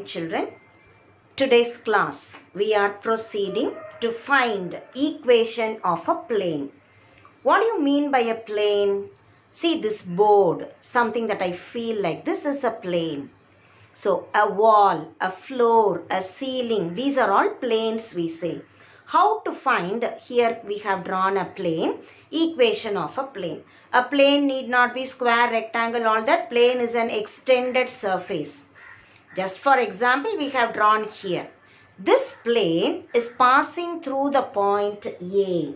morning, children. Today's class we are proceeding to find equation of a plane. What do you mean by a plane? See this board, something that I feel like this is a plane. So a wall, a floor, a ceiling, these are all planes we say. How to find? Here we have drawn a plane, equation of a plane. A plane need not be square, rectangle, all that. Plane is an extended surface. Just for example, we have drawn here. This plane is passing through the point A.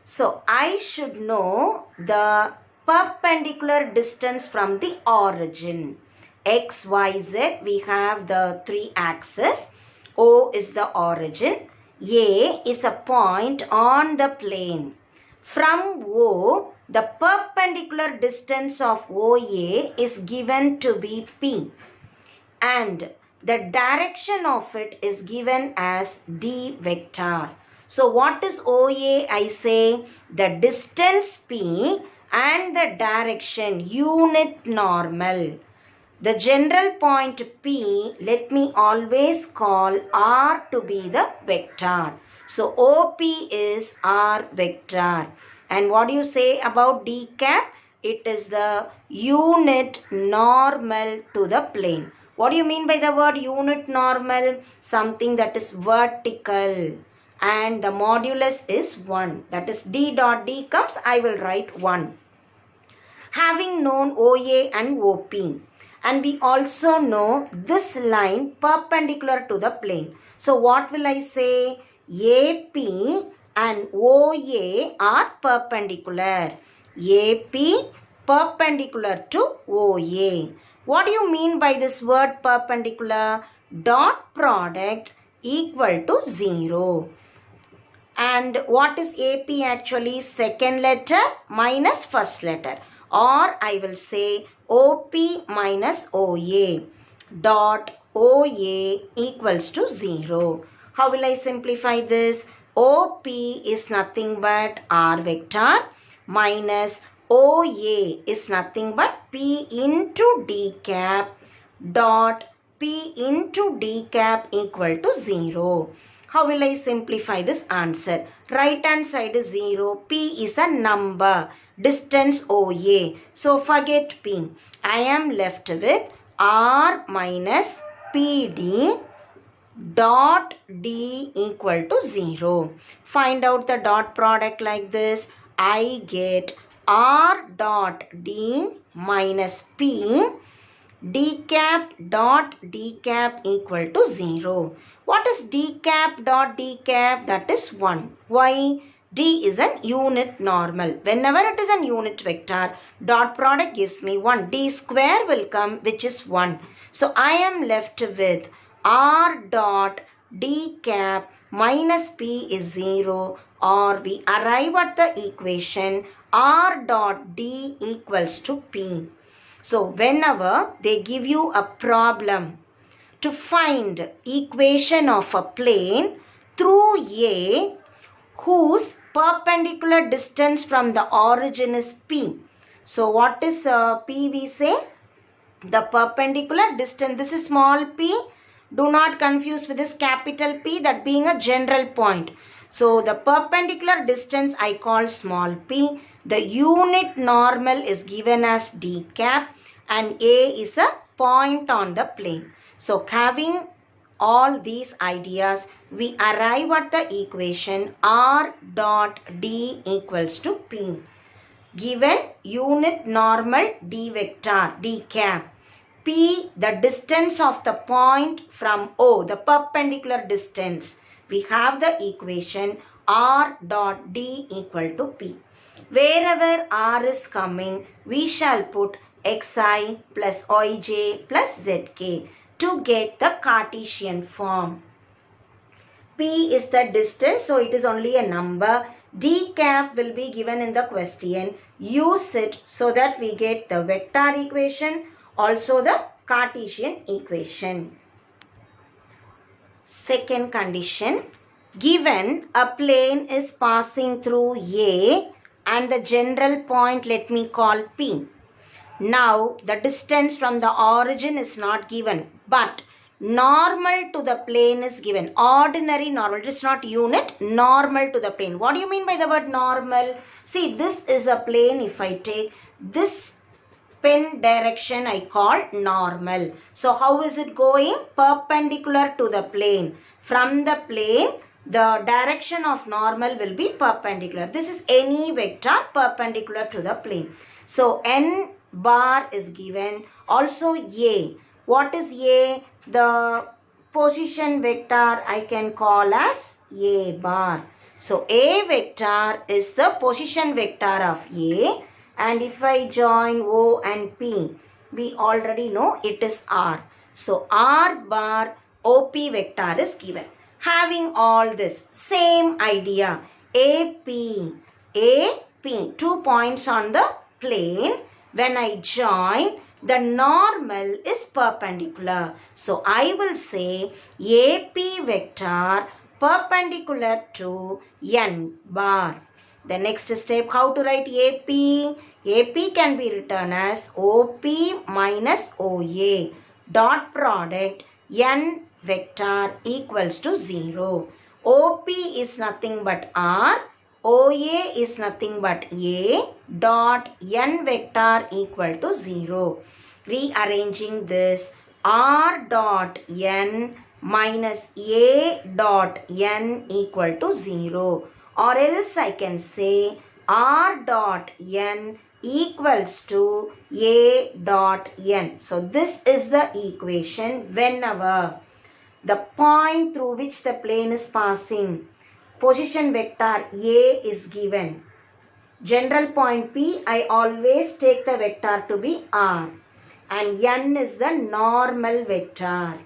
So I should know the perpendicular distance from the origin. X, Y, Z, we have the three axes. O is the origin. A is a point on the plane. From O, the perpendicular distance of OA is given to be P. And the direction of it is given as D vector. So what is OA? I say the distance P and the direction unit normal. The general point P, let me always call R to be the vector. So OP is R vector. And what do you say about D cap? It is the unit normal to the plane. What do you mean by the word unit normal? Something that is vertical. And the modulus is 1. That is D dot D comes, I will write 1. Having known OA and OP. And we also know this line perpendicular to the plane. So what will I say? AP and OA are perpendicular. AP perpendicular to OA. What do you mean by this word perpendicular? Dot product equal to 0. And what is AP actually? Second letter minus first letter. Or I will say OP minus OA. Dot OA equals to 0. How will I simplify this? OP is nothing but R vector minus OA is nothing but P into D cap dot P into D cap equal to 0. How will I simplify this answer? Right hand side is 0. P is a number. Distance OA. So forget P. I am left with R minus PD dot D equal to 0. Find out the dot product like this. I get R dot D minus P D cap dot D cap equal to 0. What is D cap dot D cap? That is 1. Why? D is an unit normal. Whenever it is an unit vector, dot product gives me 1. D square will come, which is 1. So I am left with R dot D cap minus P is 0, or we arrive at the equation R dot D equals to P. So whenever they give you a problem to find equation of a plane through A whose perpendicular distance from the origin is P. So what is P we say? The perpendicular distance. This is small p. Do not confuse with this capital P, that being a general point. So the perpendicular distance I call small p. The unit normal is given as D cap and A is a point on the plane. So having all these ideas, we arrive at the equation R dot D equals to P. Given unit normal D vector, D cap. P, the distance of the point from O, the perpendicular distance. We have the equation R dot D equal to P. Wherever R is coming, we shall put Xi plus Yj plus Zk to get the Cartesian form. P is the distance, so it is only a number. D cap will be given in the question. Use it so that we get the vector equation, also the Cartesian equation. Second condition, given a plane is passing through A and the general point let me call P. Now the distance from the origin is not given, but normal to the plane is given. Ordinary normal, it is not unit, normal to the plane. What do you mean by the word normal? See, this is a plane. If I take this pen direction, I call normal. So how is it going? Perpendicular to the plane. From the plane, the direction of normal will be perpendicular. This is any vector perpendicular to the plane. So n bar is given. Also A. What is A? The position vector I can call as A bar. So A vector is the position vector of A. And if I join O and P, we already know it is R. So R bar OP vector is given. Having all this, same idea, AP, 2 points on the plane. When I join, the normal is perpendicular. So I will say AP vector perpendicular to N bar. The next step, how to write AP? AP can be written as OP minus OA. Dot product N vector equals to 0. OP is nothing but R. OA is nothing but A. Dot N vector equal to 0. Rearranging this, R dot N minus A dot N equal to 0. Or else I can say R dot N equals to A dot N. So this is the equation whenever the point through which the plane is passing, position vector A is given. General point P, I always take the vector to be R. And N is the normal vector.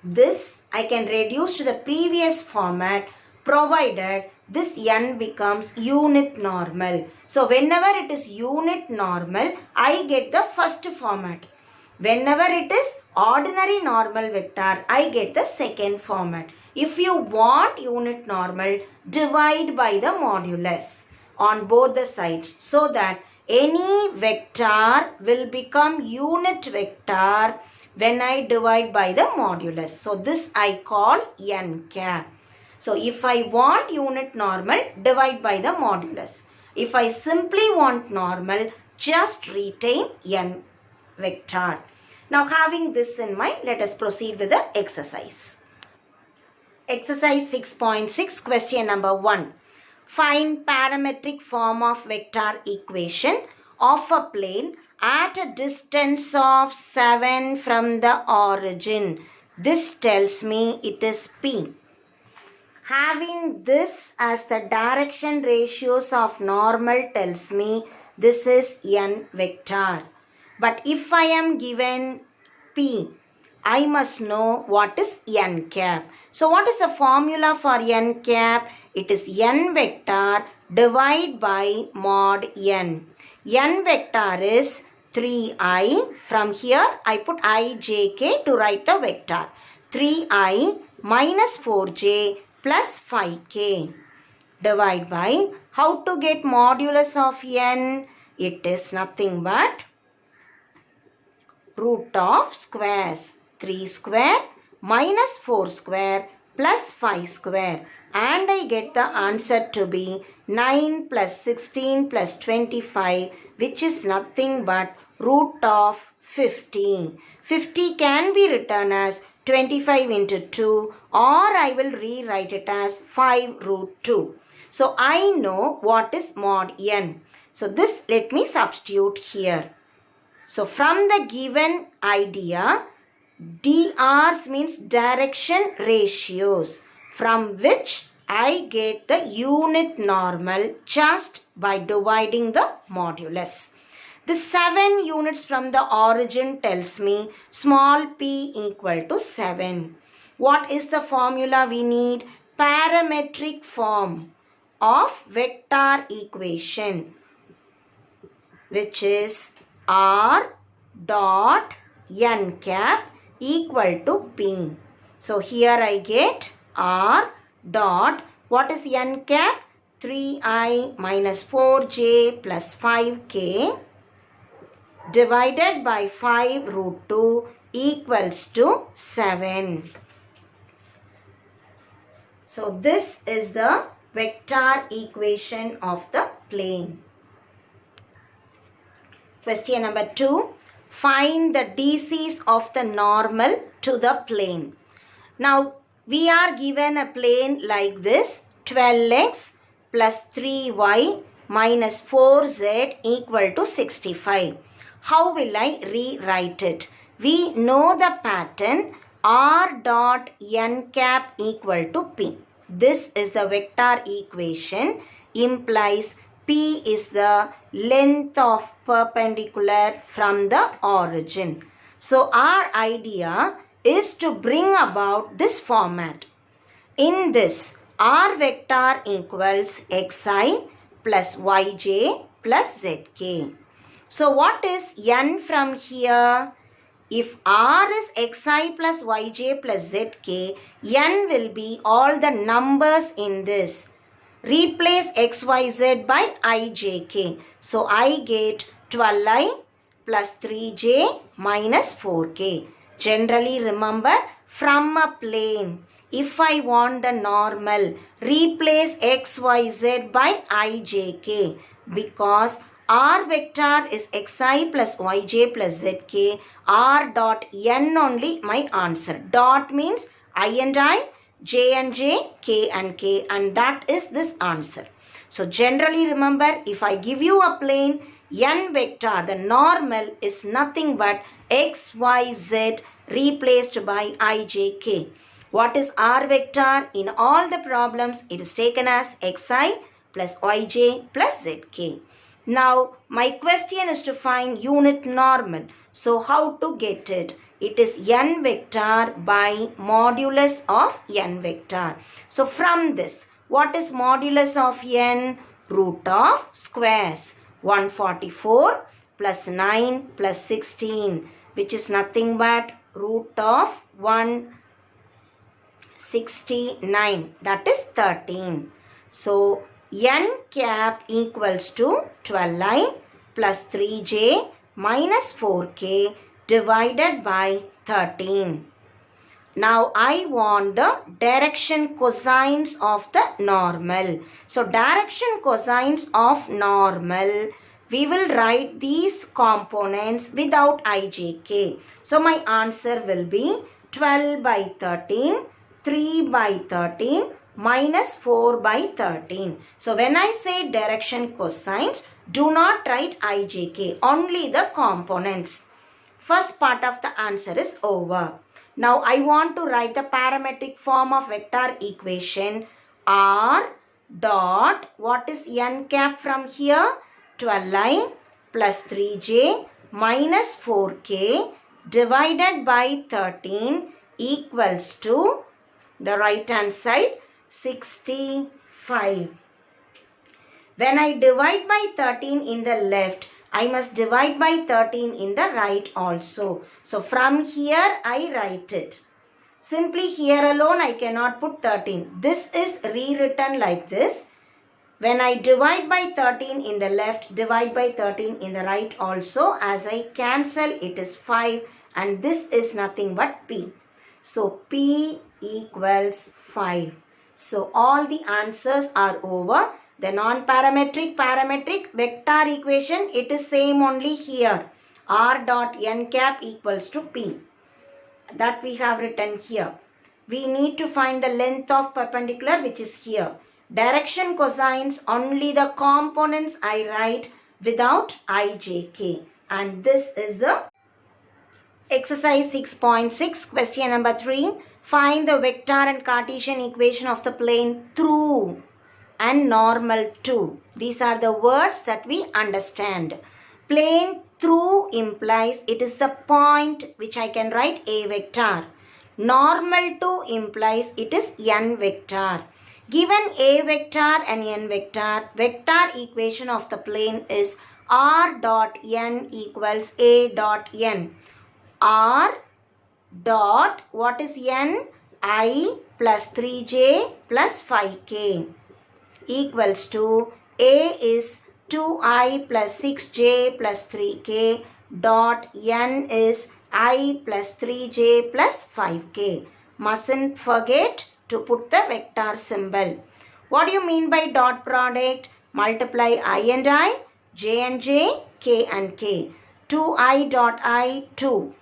This I can reduce to the previous format provided this N becomes unit normal. So whenever it is unit normal, I get the first format. Whenever it is ordinary normal vector, I get the second format. If you want unit normal, divide by the modulus on both the sides so that any vector will become unit vector when I divide by the modulus. So this I call N cap. So if I want unit normal, divide by the modulus. If I simply want normal, just retain N vector. Now having this in mind, let us proceed with the exercise. Exercise 6.6, question number 1. Find parametric form of vector equation of a plane at a distance of 7 from the origin. This tells me it is P. Having this as the direction ratios of normal tells me this is N vector. But if I am given P, I must know what is N cap. So what is the formula for N cap? It is N vector divided by mod N. N vector is 3i. From here I put ijk to write the vector. 3i minus 4j plus 5k. Divide by, how to get modulus of N? It is nothing but root of squares. 3 square minus 4 square plus 5 square. And I get the answer to be 9 plus 16 plus 25, which is nothing but root of 50. 50 can be written as 25 into 2, or I will rewrite it as 5 root 2. So I know what is mod N. So this let me substitute here. So from the given idea, DRs means direction ratios, from which I get the unit normal just by dividing the modulus. The 7 units from the origin tells me small p equal to 7. What is the formula we need? Parametric form of vector equation, which is R dot N cap equal to P. So here I get R dot, what is N cap? 3i minus 4j plus 5k divided by 5 root 2 equals to 7. So this is the vector equation of the plane. Question number 2. Find the DCs of the normal to the plane. Now we are given a plane like this, 12x plus 3y minus 4z equal to 65. How will I rewrite it? We know the pattern r dot n cap equal to p. This is the vector equation, implies p is the length of perpendicular from the origin. So our idea is to bring about this format. In this, r vector equals xi plus yj plus zk. So what is n from here? If r is xi plus yj plus zk, n will be all the numbers in this. Replace xyz by ijk. So I get 12i plus 3j minus 4k. Generally remember, from a plane, if I want the normal, replace xyz by ijk, because r vector is xi plus yj plus zk, r dot n only my answer. Dot means I and I, j and j, k and k, and that is this answer. So generally remember, if I give you a plane, n vector, the normal is nothing but x, y, z replaced by I, j, k. What is r vector? In all the problems, it is taken as xi plus yj plus zk. Now, my question is to find unit normal. So, how to get it? It is n vector by modulus of n vector. So, from this, what is modulus of n? Root of squares. 144 plus 9 plus 16, which is nothing but root of 169, that is 13. So n cap equals to 12i plus 3j minus 4k divided by 13. Now I want the direction cosines of the normal. So direction cosines of normal, we will write these components without ijk. So my answer will be 12 by 13, 3 by 13 minus 4 by 13. So when I say direction cosines, do not write ijk, only the components. First part of the answer is over. Now I want to write the parametric form of vector equation. R dot, what is n cap from here? 12i plus 3j minus 4k divided by 13 equals to the right hand side 65. When I divide by 13 in the left, I must divide by 13 in the right also. So from here I write it. Simply here alone I cannot put 13. This is rewritten like this. When I divide by 13 in the left, divide by 13 in the right also. As I cancel, it is 5 and this is nothing but P. So P equals 5. So all the answers are over. The non-parametric, parametric vector equation, it is same only here. R dot n cap equals to P. That we have written here. We need to find the length of perpendicular, which is here. Direction cosines, only the components I write without ijk. And this is the exercise 6.6, question number 3. Find the vector and Cartesian equation of the plane through and normal to. These are the words that we understand. Plane through implies it is the point which I can write a vector. Normal to implies it is n vector. Given a vector and n vector, vector equation of the plane is r dot n equals a dot n. R dot, what is n? I plus 3j plus 5k equals to a is 2i plus 6j plus 3k dot n is I plus 3j plus 5k. Mustn't forget to put the vector symbol. What do you mean by dot product? Multiply I and I, j and j, k and k. 2i dot I, 2.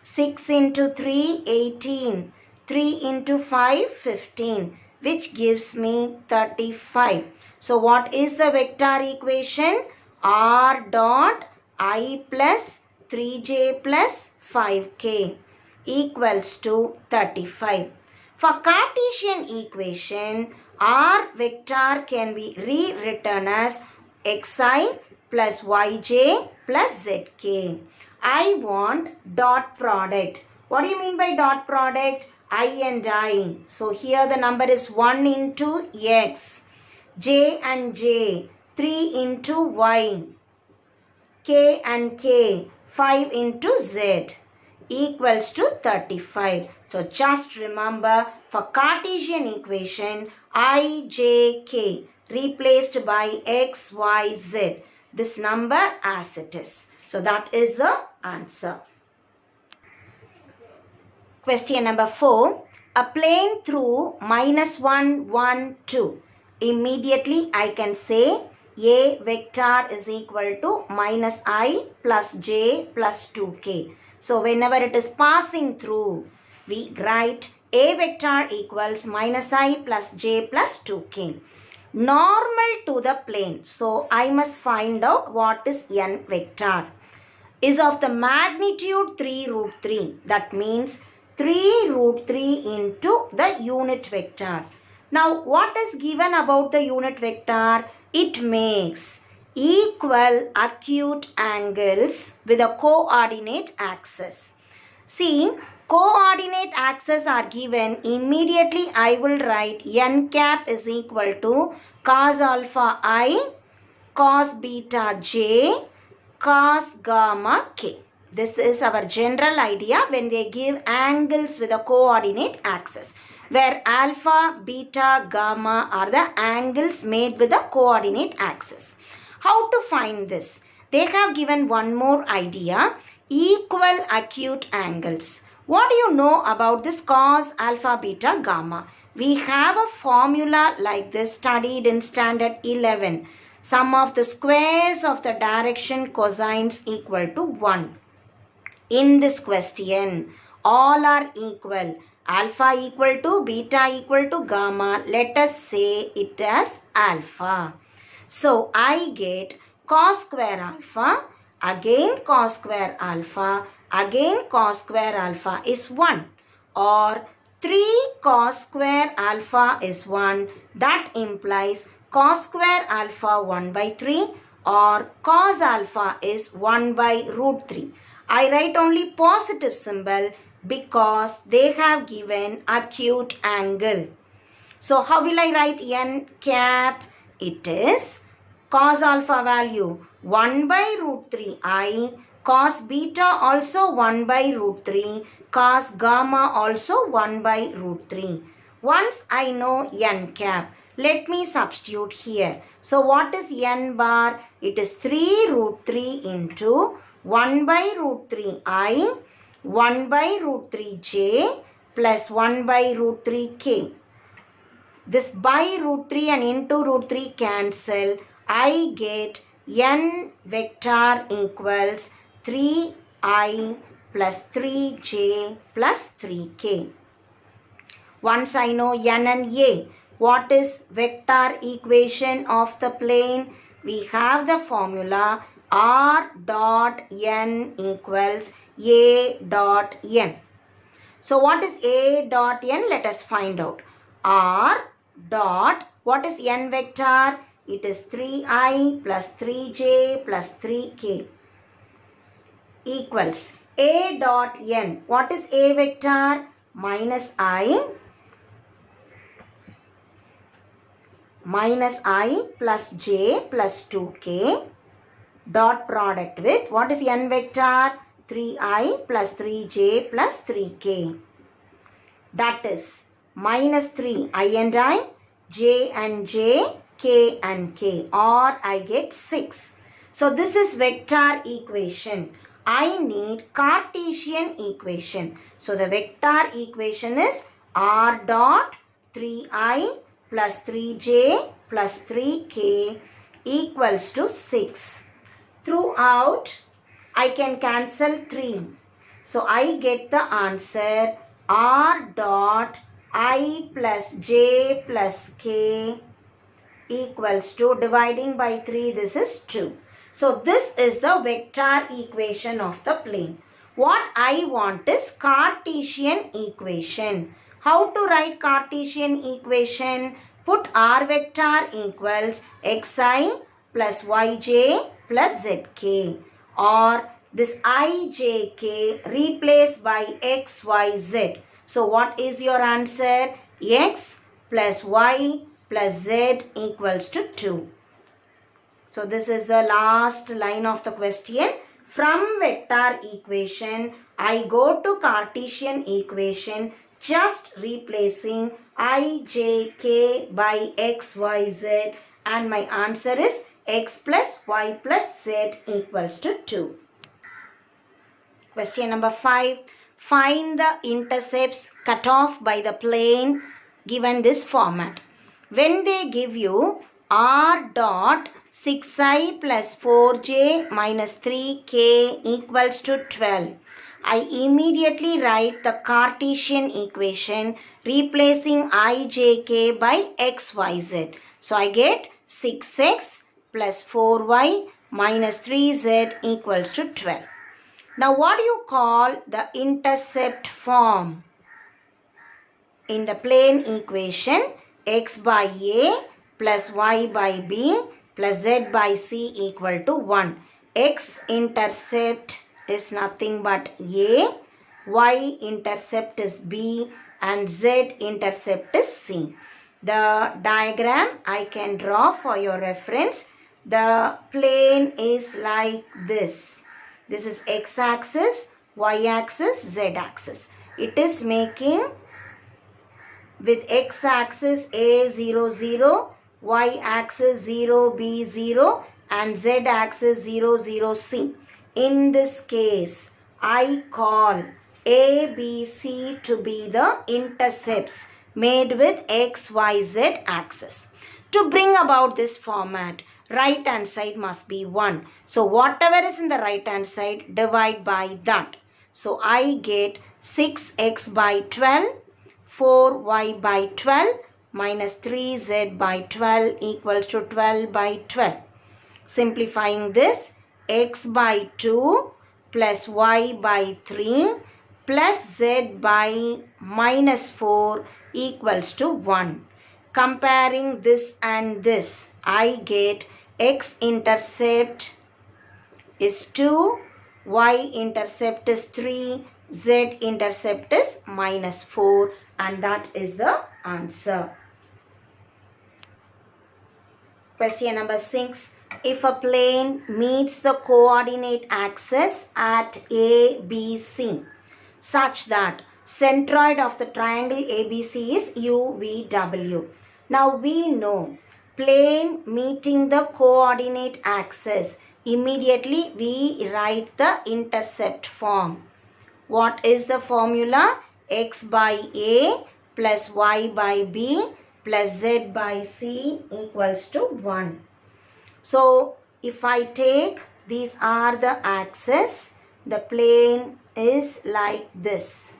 6 into 3, 18. 3 into 5, 15. Which gives me 35. So what is the vector equation? R dot I plus 3j plus 5k equals to 35. For Cartesian equation, R vector can be rewritten as xi plus yj plus zk. I want dot product. What do you mean by dot product? I and I. So here the number is 1 into x. J and j. 3 into y. K and k. 5 into z. Equals to 35. So just remember, for Cartesian equation, I, j, k replaced by x, y, z. This number as it is. So that is the answer. Question number 4. A plane through -1, 1, 2. Immediately I can say A vector is equal to -I plus j plus 2k. So whenever it is passing through, we write A vector equals -I plus j plus 2k. Normal to the plane. So I must find out what is n vector. Is of the magnitude 3 root 3. That means 3 root 3 into the unit vector. Now what is given about the unit vector? It makes equal acute angles with a coordinate axis. See, coordinate axes are given. Immediately I will write n cap is equal to cos alpha I, cos beta j, cos gamma k. This is our general idea when they give angles with a coordinate axis, where alpha, beta, gamma are the angles made with a coordinate axis. How to find this? They have given one more idea, equal acute angles. What do you know about this cos, alpha, beta, gamma? We have a formula like this studied in standard 11. Sum of the squares of the direction cosines equal to 1. In this question, all are equal. Alpha equal to beta equal to gamma. Let us say it as alpha. So I get cos square alpha, again cos square alpha, again cos square alpha is 1. Or 3 cos square alpha is 1. That implies cos square alpha 1 by 3 or cos alpha is 1 by root 3. I write only positive symbol because they have given acute angle. So how will I write n cap? It is cos alpha value 1 by root 3 I, cos beta also 1 by root 3, cos gamma also 1 by root 3. Once I know n cap, let me substitute here. So what is n bar? It is 3 root 3 into 1 by root 3 I, 1 by root 3 j plus 1 by root 3 k. This by root 3 and into root 3 cancel. I get n vector equals 3i plus 3j plus 3k. Once I know n and a, what is vector equation of the plane? We have the formula r dot n equals a dot n. So what is a dot n? Let us find out. R dot, what is n vector? It is 3i plus 3j plus 3k equals a dot n. What is a vector? Minus I plus j plus 2k dot product with, what is n vector? 3i plus 3j plus 3k. That is minus 3 I and I, j and j, k and k, or I get 6. So this is vector equation. I need Cartesian equation. So the vector equation is r dot 3i plus 3j plus 3k equals to 6. Throughout, I can cancel 3. So I get the answer r dot I plus j plus k equals to, dividing by 3, this is 2. So this is the vector equation of the plane. What I want is Cartesian equation. How to write Cartesian equation? Put r vector equals xi plus yj plus zk, or this ijk replaced by xyz. So what is your answer? X plus y plus z equals to 2. So this is the last line of the question. From vector equation, I go to Cartesian equation, just replacing ijk by xyz, and my answer is x plus y plus z equals to 2. Question number 5. Find the intercepts cut off by the plane given this format. When they give you r dot 6i plus 4j minus 3k equals to 12, I immediately write the Cartesian equation replacing ijk by xyz. So I get 6x plus 4y minus 3z equals to 12. Now what do you call the intercept form? In the plane equation, x by a plus y by b plus z by c equal to 1. X intercept is nothing but a, y intercept is b, and z intercept is c. The diagram I can draw for your reference. The plane is like this. This is x-axis, y-axis, z-axis. It is making with x-axis a0, 0, y-axis 0, b, 0, and z-axis 0, 0, c. In this case, I call a, b, c to be the intercepts made with x, y, z axis. To bring about this format, right hand side must be 1. So whatever is in the right hand side, divide by that. So I get 6x by 12, 4y by 12 minus 3z by 12 equals to 12 by 12. Simplifying this, x by 2 plus y by 3 plus z by minus 4 equals to 1. Comparing this and this, I get x-intercept is 2, y-intercept is 3, z-intercept is minus 4, and that is the answer. Question number 6. If a plane meets the coordinate axis at A, B, C such that centroid of the triangle ABC is UVW. Now we know plane meeting the coordinate axis. Immediately we write the intercept form. What is the formula? X by A plus y by B plus z by C equals to 1. So if I take, these are the axes, the plane is like this.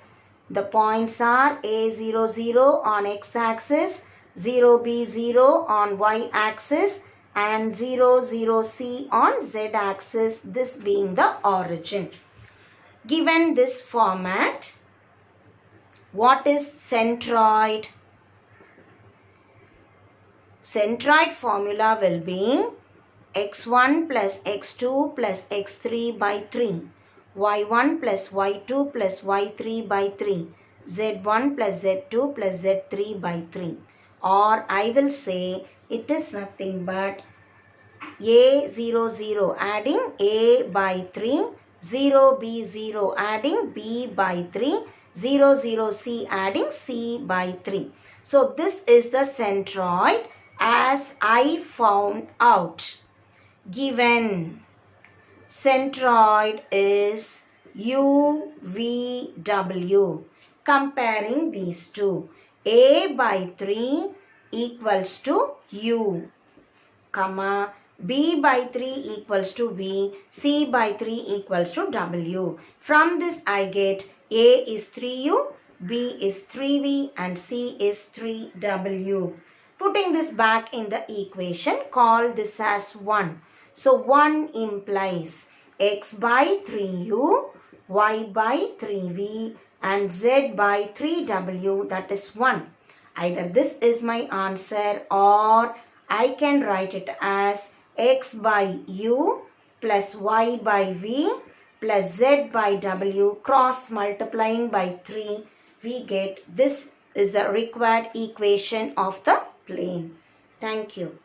The points are A0, 0 on x-axis, 0B0 on y-axis, and 0, 0C on z-axis, this being the origin. Given this format, what is centroid? Centroid formula will be x1 plus x2 plus x3 by 3, y1 plus y2 plus y3 by 3, z1 plus z2 plus z3 by 3. Or I will say it is nothing but A0, 0 adding A by 3, 0B0 adding B by 3, 0, 0C adding C by 3. So this is the centroid as I found out. Given Centroid is UVW. Comparing these two, A by 3 equals to U, comma, B by 3 equals to V, C by 3 equals to W. From this I get A is 3U, B is 3V and C is 3W. Putting this back in the equation, call this as 1. So 1 implies X by 3U, Y by 3V and Z by 3W, that is 1. Either this is my answer or I can write it as X by U plus Y by V plus Z by W cross multiplying by 3. We get this is the required equation of the plane. Thank you.